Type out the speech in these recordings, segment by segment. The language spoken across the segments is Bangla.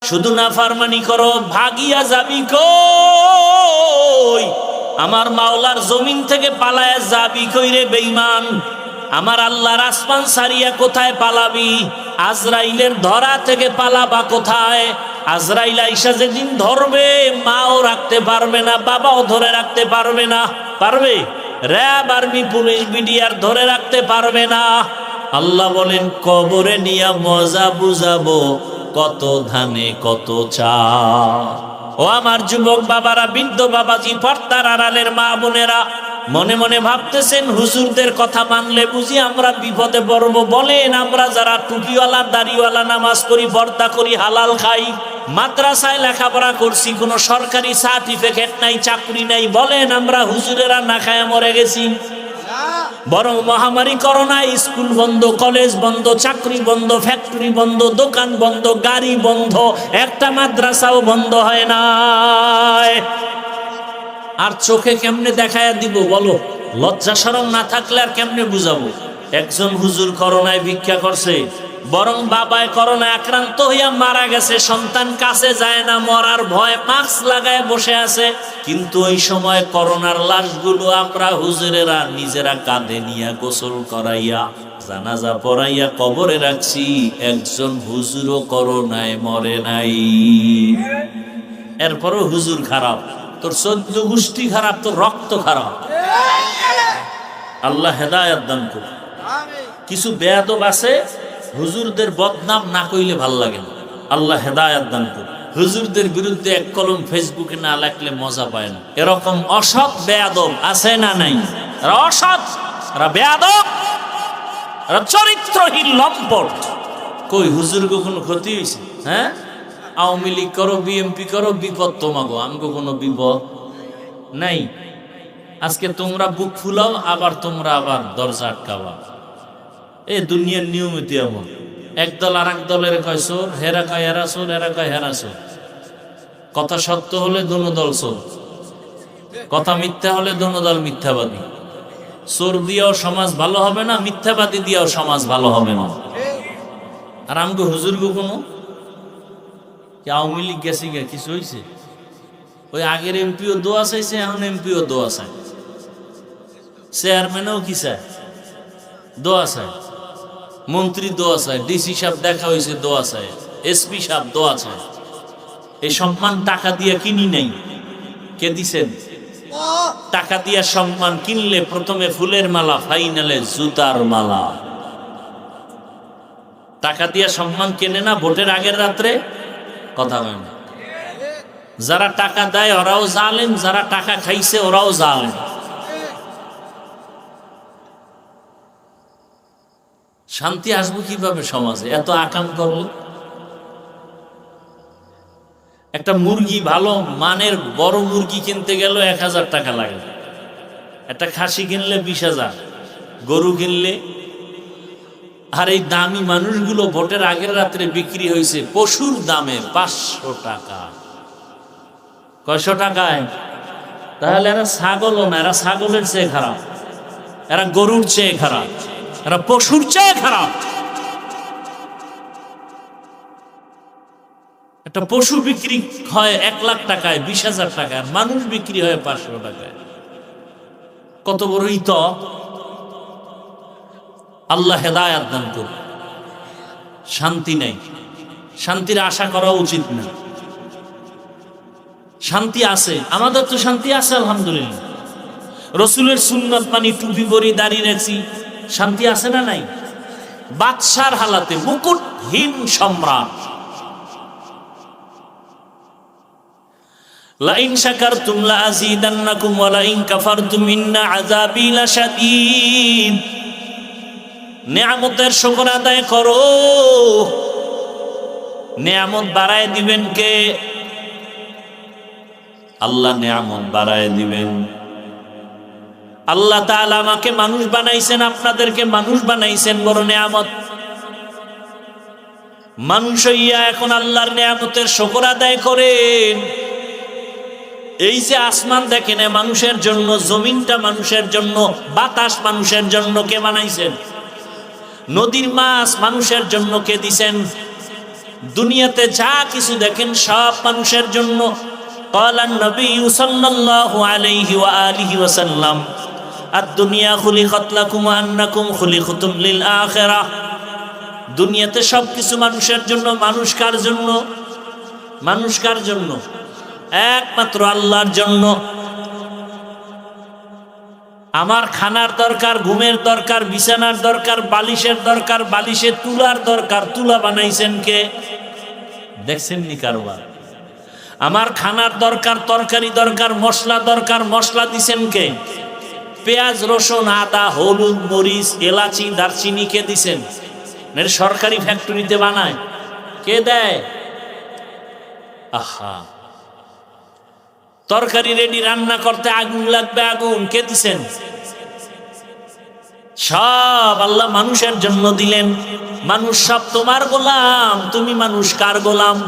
শুধু নাফরমানি করো, ভাগিয়া যাবি কই? আমার মাওলার জমিন থেকে পালায়া যাবি কই রে বেঈমান? আমার আল্লাহর আসমান সারিয়া কোথায় পালাবি? আজরাইলের ধরা থেকে পালাবা কোথায়? আজরাইল আইসা যেদিন ধরবে, মাও রাখতে পারবে না, বাবাও ধরে রাখতে পারবে না। পারবে? র্যাব, আর্মি, পুলিশ, বিডিআর ধরে রাখতে পারবে না। আল্লাহ বলেন, কবরে নিয়া মজা বুঝাবো, কত ধানে কত চা। ও আমার যুবক বাবারা, বৃদ্ধ বাবাজি, পর্দার আড়ালের মা বোনেরা, মনে মনে ভাবতেছেন হুজুরদের কথা মানলে বুঝি আমরা বিপদে পড়ব। বলেন, আমরা যারা টুপিওয়ালা, দাড়িওয়ালা, নামাজ করি, পর্দা করি, হালাল খাই, মাদ্রাসায় লেখাপড়া করছি, কোনো সরকারি সার্টিফিকেট নাই, চাকরি নাই, বলেন আমরা হুজুরেরা না খায় মরে গেছি? বরং মহামারী করোনায় স্কুল বন্ধ, কলেজ বন্ধ, চাকরি বন্ধ, ফ্যাক্টরি বন্ধ, দোকান বন্ধ, গাড়ি বন্ধ, একটা মাদ্রাসাও বন্ধ হয় না। আর চোখে কেমনে দেখায়া দিব বলো? লজ্জা শরম না থাকলে আর কেমনে বুঝাবো? একজন হুজুর করোনায় ভিক্ষা করছে, বরং বাবায় করোনায় আক্রান্ত হইয়া মারা গেছে, সন্তান কাছে যায় না, মরার ভয়, মাস্ক লাগায় বসে আছে। কিন্তু ওই সময় করোনার লাশগুলো আমরা হুজুরেরা নিজেরা কাঁধে নিয়ে গোসল করাইয়া, জানাজা পড়াইয়া কবরে রাখছি। একজন হুজুরও করোনায় মরে নাই। এরপরও হুজুর খারাপ, তোর 14 গোষ্ঠী খারাপ, তোর রক্ত খারাপ। আল্লাহ হেদায়েত দান করুন। কিছু বেয়াদব আছে, হুজুরদের বদনাম না কইলে ভাল লাগে না। আল্লাহ হেদায়েত দান করুন। হুজুরদের বিরুদ্ধে এক কলম ফেসবুকে না লেখলে মজা পায় না। এরকম অসৎ বেয়াদব আছে না নাই? এরা অসৎ, এরা বেয়াদব, এরা চরিত্রহীন লম্পট। কই হুজুর কোনো ক্ষতি হয়েছে? হ্যাঁ, আওয়ামী লীগ করো, বিএমপি করো, বিপদ তোমাগো, আমগো কোনো বিপদ নাই। আজকে তোমরা বুক ফুলাও, আবার তোমরা আবার দরজা আটকাবা। এই দুনিয়ার নিয়মিত এমন। একদল আর এক দলের কয় চোর, হেরা কয় হেরা চোর, এরা কয় হেরা চোর। কথা সত্য হলে দোনো দল চোর, কথা মিথ্যা হলে দোনো দল মিথ্যাবাদী। চোর দিয়েও সমাজ ভালো হবে না, মিথ্যাবাদী দিয়েও সমাজ ভালো হবে না। আর আমগো হুজুর গো কোনো আওয়ামী লীগ গেছে গে, কিছু হয়েছে? ওই আগের এমপিও দোয়া চাইছে, এখন এমপিও দোয়া চায়, চেয়ারম্যানও কি চায়? দোয়া চায়, মন্ত্রী দোয়া চায়, ডিসি সাহেব দেখা হয়েছে দোয়া চায়, এসপি সাহেব দোয়া চায়। এই সম্মান টাকা দিয়ে কিনি নাই, কে দিছেন? টাকা দিয়া সম্মান কিনলে প্রথমে ফুলের মালা, ফাইনালে জুতার মালা। টাকা দিয়া সম্মান কেনে না ভোটের আগের রাত্রে? কথা হয় না। যারা টাকা দেয় ওরাও জালেম, যারা টাকা খাইছে ওরাও জালেম। শান্তি আসবো কিভাবে সমাজে? এত আকাম করলে একটা মুরগি, ভালো মানের বড় মুরগি কিনতে গেল 1000 টাকা লাগে, একটা খাসি কিনলে 20,000, গরু কিনলে। আর এই দামি মানুষগুলো ভোটের আগের রাত্রে বিক্রি হয়েছে পশুর দামে 500 টাকা। কয়শো টাকায়? তাহলে এরা ছাগলও না, এরা ছাগলের চেয়ে খারাপ, এরা গরুর চেয়ে খারাপ, এরা পশুর চেয়ে খারাপ। একটা পশু বিক্রি হয় 1 লাখ টাকায়, 20,000 টাকায়, মানুষ বিক্রি হয় 500 টাকায়। কত বড় ইতর! আল্লাহ হেদায়েত দান করুন। শান্তি নাই, শান্তির আশা করা উচিত না। শান্তি আছে, আমাদের তো শান্তি আছে আলহামদুলিল্লাহ। রসুলের সুন্নাত মানি, টুপি পরি, দাঁড়িয়ে রেখেছি, শান্তি আছে না নাই? বাদশার হালাতে, মুকুটহীন সম্রাট। লাইন শাকারতুম লাযীদান্নাকুম ওয়া লাইন কাফারতুম ইন্না আযাবী লাশাদীদ। নেয়ামতের শুকর আদায় করো, নেয়ামত বাড়ায় দিবেন কে? আল্লাহ নেয়ামত বাড়ায় দিবেন। আল্লাহ তাআলা আমাকে মানুষ বানাইছেন, আপনাদেরকে মানুষ বানাইছেন, বড় নেয়ামত। মানুষ হইয়া এখন আল্লাহর নেয়ামতের শুকর আদায় করেন। এই যে আসমান দেখেন, মানুষের জন্য, জমিনটা মানুষের জন্য, বাতাস মানুষের জন্য, কে বানাইছেন? নদীর মাছ মানুষের জন্য কে দিছেন? দুনিয়াতে যা কিছু দেখেন সব মানুষের জন্য। قال النبي صلى الله عليه وآله وسلم الدنيا خلقت لكم وأنكم خلقتم للآخرة। দুনিয়াতে সব কিছু মানুষের জন্য। মানুষ কার জন্য? মানুষ কার জন্য? একমাত্র আল্লাহর জন্য। আমার খানার দরকার, ঘুমের দরকার, বিছানার দরকার, বালিশের দরকার, বালিশে তুলার দরকার। তুলা বানাইছেন কে? দেখছেন নি কারবার? আমার খানার দরকার, তরকারি দরকার, মশলা দরকার, মশলা দিছেন কে? পেঁয়াজ, রসুন, আদা, হলুদ, মরিচ, এলাচি, দারচিনি কে দিছেন? এর সরকারি ফ্যাক্টরিতে বানায় কে দেয়? আহা, তরকারি রেডি, রান্না করতে আগুন লাগবে, আগুন কে দিছেন? সব আল্লাহ মানুষের জন্য দিলেন। মানুষ সব তোমার গোলাম। তুমি মানুষ কার গোলাম?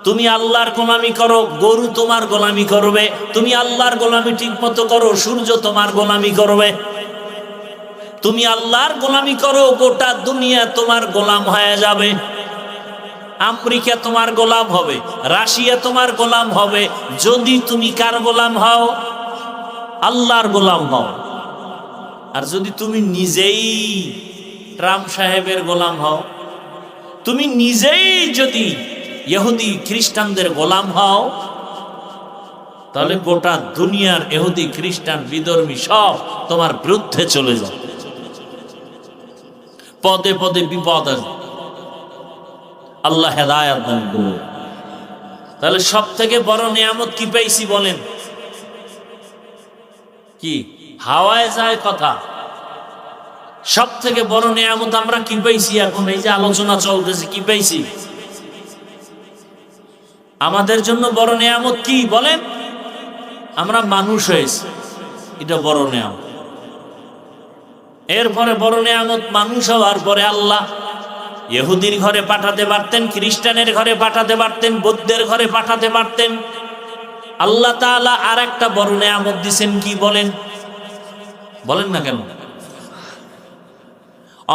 তুমি আল্লাহর গোলামি করো, গরু তোমার গোলামি করবে। তুমি আল্লাহর গোলামি ঠিক মতো করো, সূর্য তোমার গোলামি করবে। তুমি আল্লাহর গোলামি করো, গোটা দুনিয়া তোমার গোলাম হয়ে যাবে। আমেরিকা তোমার গোলাম হবে, রাশিয়া তোমার গোলাম হবে, যদি তুমি কার গোলাম হও? আল্লাহর গোলাম হও। আর যদি তুমি নিজেই ট্রাম্প সাহেবের গোলাম হও, তুমি নিজেই যদি ইহুদি খ্রিস্টানদের গোলাম হও, তাহলে গোটা দুনিয়ার ইহুদি খ্রিস্টান বিধর্মী সব তোমার বিরুদ্ধে চলে যাবে। পদে পদে বিপদ আসবে। আল্লাহ হেদায়েত দান করুন। তাহলে সব থেকে বড় নিয়ামত কি পেয়েছি বলেন? কি হাওয়ায় যায় কথা? সব থেকে বড় নিয়ামত আমরা কি পেয়েছি? এখন এই যে আলোচনা চলতেছে, কি পেয়েছি? আমাদের জন্য বড় নিয়ামত কি বলেন? আমরা মানুষ হয়েছি, এটা বড় নিয়ামত। এরপরে বড় নিয়ামত মানুষ হওয়ার পরে আল্লাহ ইহুদির ঘরে পাঠাতে পারতেন, খ্রিস্টানের ঘরে পাঠাতে পারতেন, বৌদ্ধের ঘরে পাঠাতে পারতেন। আল্লাহ তাআলা আর একটা বড় নিয়ামত দিয়েছেন, কি বলেন? বলেন না কেন?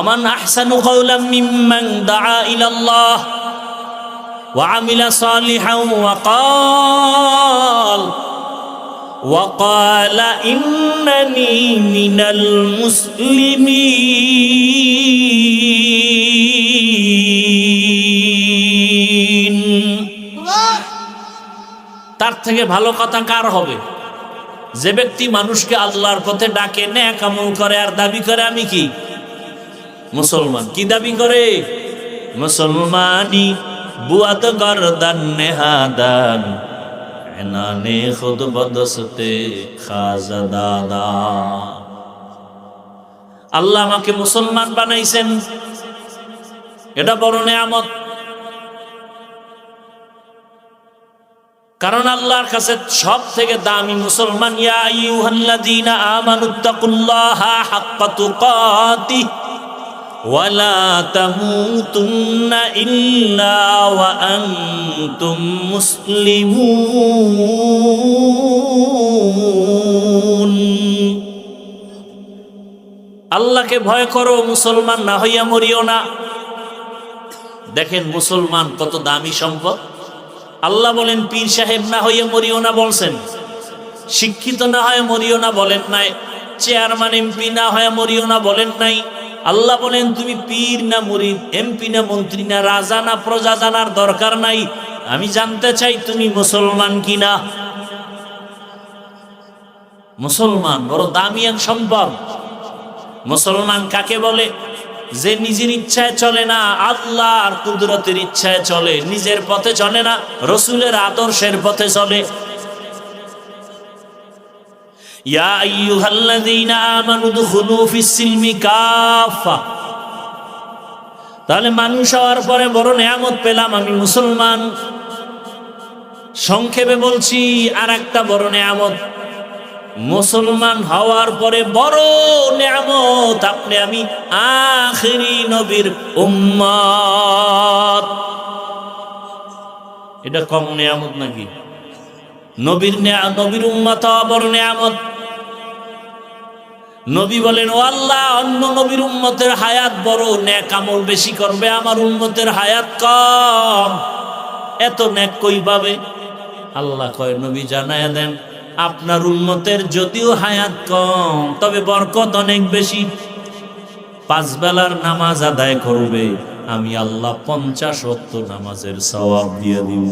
আমান আহসানু কাওলাম মিম্মান দাআ ইলাল্লাহ ওয়া আমিলা সালিহান ওয়া ক্বালা ইন্নানী মিনাল মুসলিমিন। তার থেকে ভালো কথা কার হবে? যে ব্যক্তি মানুষকে আল্লাহর পথে ডাকে, নেক আমল করে, আর দাবি করে আমি কি মুসলমান। কি দাবি করে? মুসলমানি বুয়াত গরদান নেহাদান এনানে খুদ বদসতে খাজা দাদা। আল্লাহ আমাকে মুসলমান বানাইছেন, এটা বড় নিয়ামত। কারণ আল্লাহর কাছে সব থেকে দামি মুসলমান। ইয়া আইয়ুহাল্লাযীনা আমানুত্তাকুল্লাহা হাক্কা তুকাতিহি ওয়া লা তামুতুন্না ইল্লা ওয়া আনতুম মুসলিমুন। আল্লাহকে ভয় করো, মুসলমান না হইয়া মরিও না। দেখেন মুসলমান কত দামি সম্পদ। আল্লাহ বলেন পীর সাহেব না হইয়া মরিও না বলছেন, শিক্ষিত না হয়ে মরিও না বলেন নাই, চেয়ারম্যান এমপি না হয়ে মরিও না বলেন নাই। আল্লাহ বলেন তুমি পীর না মুরিদ, এমপি না মন্ত্রী না রাজা না প্রজা, জানার দরকার নাই। আমি জানতে চাই তুমি মুসলমান কিনা। মুসলমান বড় দামি এক সম্পদ। মুসলমান কাকে বলে? যে নিজের ইচ্ছায় চলে না, আল্লাহর কুদরতের ইচ্ছায় চলে। নিজের পথে চলে না, রসুলের আদর্শের পথে চলে। ইয়া আইয়ুহাল্লাযীনা আমানু দুখুলু ফিস-সিলমি কাফা। তাহলে মানুষ হওয়ার পরে বড় নিয়ামত পেলাম, আমি মুসলমান। সংক্ষেপে বলছি, আর একটা বড় নিয়ামত মুসলমান হওয়ার পরে বড় নিয়ামত, আপনি আমি আখিরি নবীর উম্মত। এটা কম নিয়ামত নাকি? নবীর উম্মত হওয়া বড় নিয়ামত। নবী বলেন, ও আল্লাহ, অন্য নবীর উম্মতের হায়াত বড়, নেক আমল বেশি করবে, আমার উম্মতের হায়াত কম, এত নেক কই পাবে? আল্লাহ কয়, নবী জানায়া দেন, আপনার উম্মতের যদিও হায়াত কম, তবে বরকত অনেক বেশি। 5 বেলার নামাজ আদায় করবে, আমি আল্লাহ 50 ওয়াক্ত নামাজের সওয়াব দিয়ে দিব।